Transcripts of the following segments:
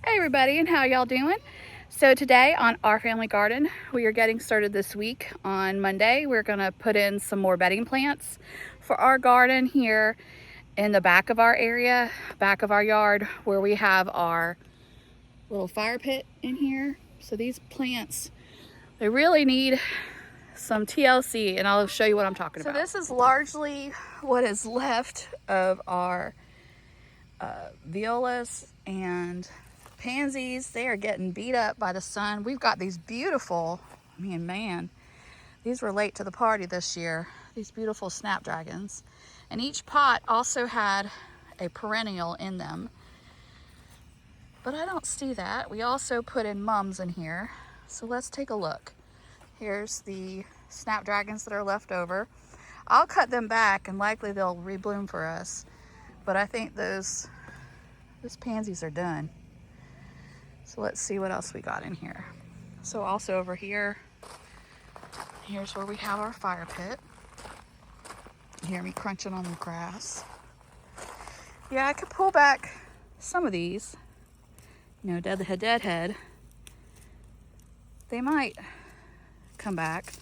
Hey everybody, and how y'all doing? So today on Our Family Garden, we are getting started this week. On Monday, we're gonna put in some more bedding plants for our garden here in the back of our area, back of our yard, where we have our little fire pit in here. So these plants, they really need some TLC, and I'll show you what I'm talking about. So this is largely what is left of our violas and pansies. They are getting beat up by the sun. We've got these beautiful, man, these were late to the party this year, these beautiful snapdragons. And each pot also had a perennial in them, but I don't see that. We also put in mums in here, so let's take a look. Here's the snapdragons that are left over. I'll cut them back and likely they'll rebloom for us, but I think those pansies are done. So let's see what else we got in here. So also over here, here's where we have our fire pit. You hear me crunching on the grass. Yeah, I could pull back some of these, deadhead. They might come back.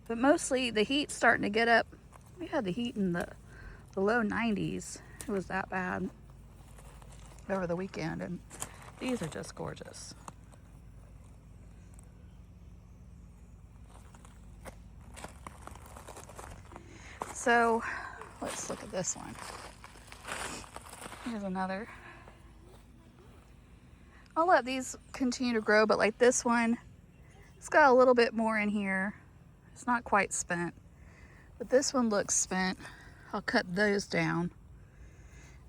But mostly the heat's starting to get up. We had the heat in the low 90s. It was that bad over the weekend, and these are just gorgeous. So let's look at this one. Here's another. I'll let these continue to grow, but like this one, it's got a little bit more in here. It's not quite spent, but this one looks spent. I'll cut those down,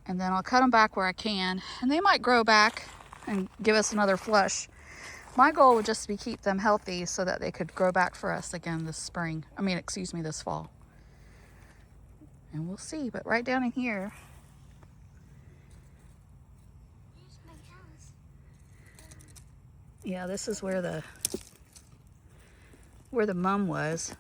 and then I'll cut them back where I can, and they might grow back and give us another flush. My goal would just be keep them healthy so that they could grow back for us again this this fall. And we'll see, but right down in here. Yeah, this is where the mum was.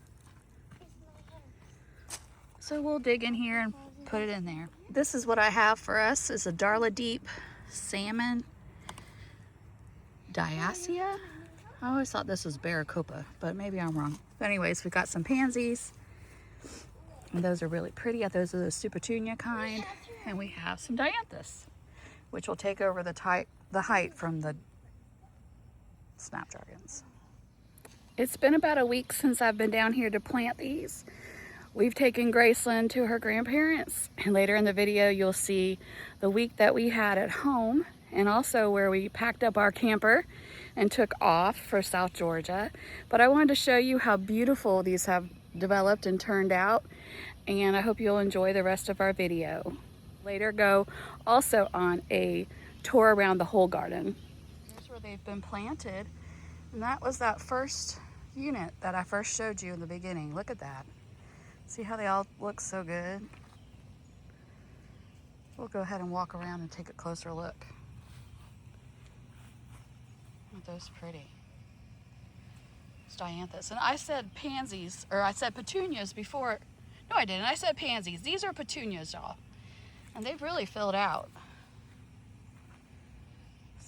So we'll dig in here and put it in there. This is what I have for us, is a Darla Deep Salmon Diacia. I always thought this was Baracopa, but maybe I'm wrong. But anyways, we got some pansies, and those are really pretty. Those are the Supertunia kind, and we have some dianthus, which will take over the height from the snapdragons. It's been about a week since I've been down here to plant these. We've taken Graceland to her grandparents, and later in the video you'll see the week that we had at home, and also where we packed up our camper and took off for South Georgia. But I wanted to show you how beautiful these have developed and turned out, and I hope you'll enjoy the rest of our video. Later go also on a tour around the whole garden. Here's where they've been planted, and that was that first unit that I first showed you in the beginning. Look at that. See how they all look so good? We'll go ahead and walk around and take a closer look. Aren't those pretty? It's dianthus. And I said pansies, or I said petunias before. No, I didn't. I said pansies. These are petunias, y'all. And they've really filled out.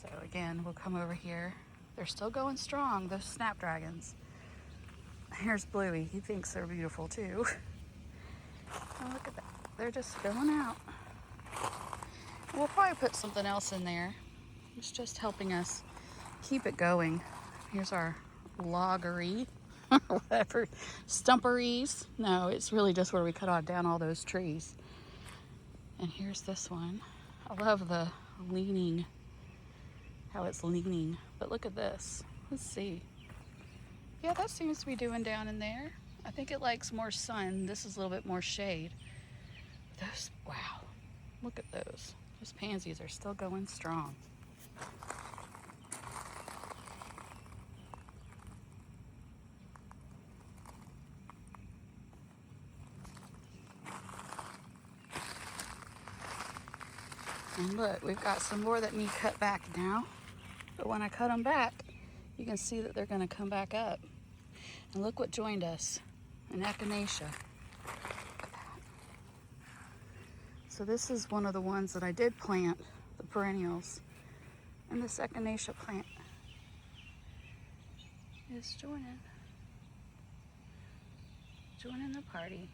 So again, we'll come over here. They're still going strong, those snapdragons. Here's Bluey. He thinks they're beautiful too. Oh, look at that. They're just filling out. We'll probably put something else in there. It's just helping us keep it going. Here's our loggery, whatever, stumperies. No, it's really just where we cut down all those trees. And here's this one. I love the leaning, how it's leaning. But look at this. Let's see. Yeah, that seems to be doing down in there. I think it likes more sun. This is a little bit more shade. Those, wow, look at those. Those pansies are still going strong. And look, we've got some more that need cut back now. But when I cut them back, you can see that they're going to come back up. And look what joined us, an echinacea. So this is one of the ones that I did plant, the perennials. And the echinacea plant is joining the party.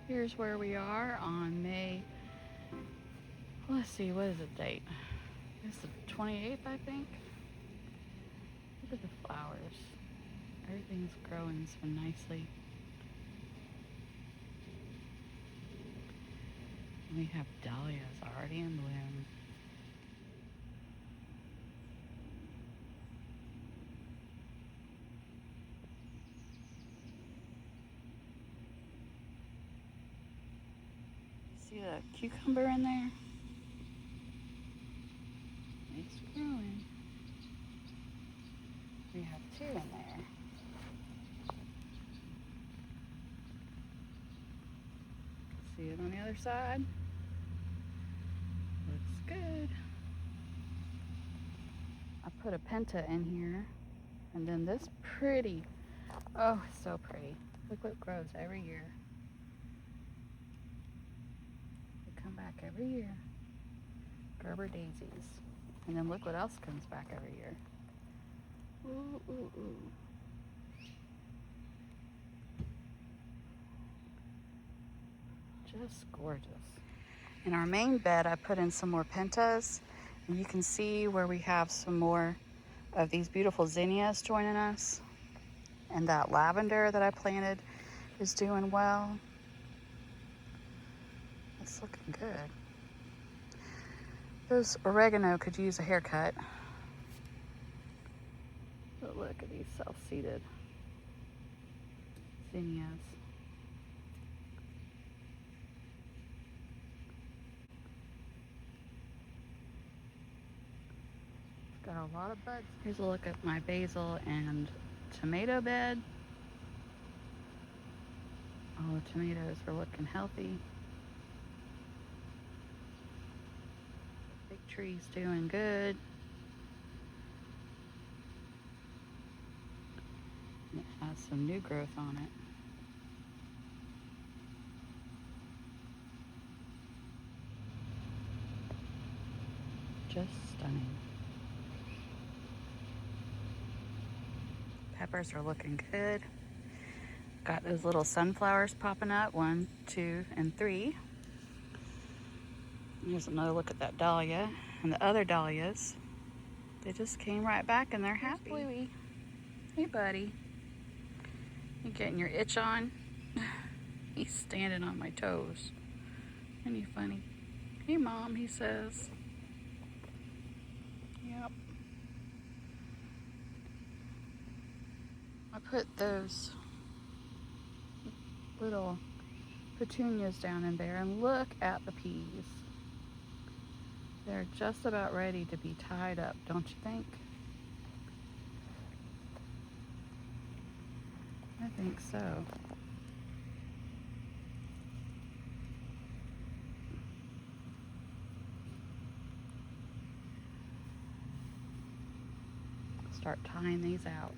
Here's where we are on May, let's see, what is the date? It's the 28th, I think. Look at the flowers. Everything's growing so nicely. We have dahlias already in bloom. See the cucumber in there? 2 in there. See it on the other side? Looks good. I put a penta in here, and then this pretty, oh, it's so pretty. Look what grows every year. They come back every year. Gerber daisies. And then look what else comes back every year. Ooh, ooh, ooh. Just gorgeous. In our main bed, I put in some more pentas. And you can see where we have some more of these beautiful zinnias joining us. And that lavender that I planted is doing well. It's looking good. Those oregano could use a haircut. But look at these self-seeded zinnias. Got a lot of buds. Here's a look at my basil and tomato bed. All the tomatoes are looking healthy. Big tree's doing good. And it has some new growth on it. Just stunning. Peppers are looking good. Got those little sunflowers popping up, 1, 2, and 3. Here's another look at that dahlia. And the other dahlias, they just came right back and they're happy. Bluey. Hey, buddy. You getting your itch on? He's standing on my toes. Isn't he funny? Hey, Mom, he says. Yep. I put those little petunias down in there, and look at the peas. They're just about ready to be tied up, don't you think? I think so. Start tying these out.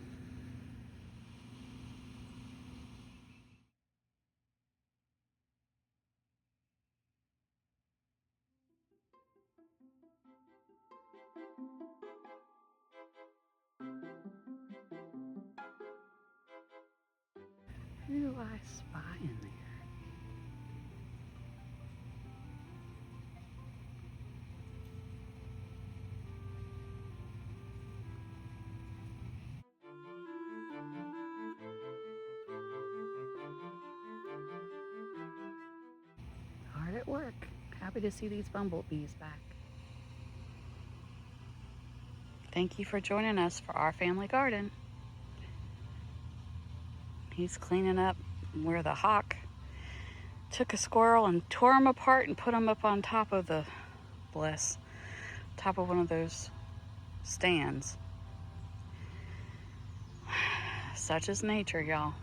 Who do I spy in there? Hard at work. Happy to see these bumblebees back. Thank you for joining us for our family garden. He's cleaning up where the hawk took a squirrel and tore him apart and put him up on top of the, top of one of those stands. Such is nature, y'all.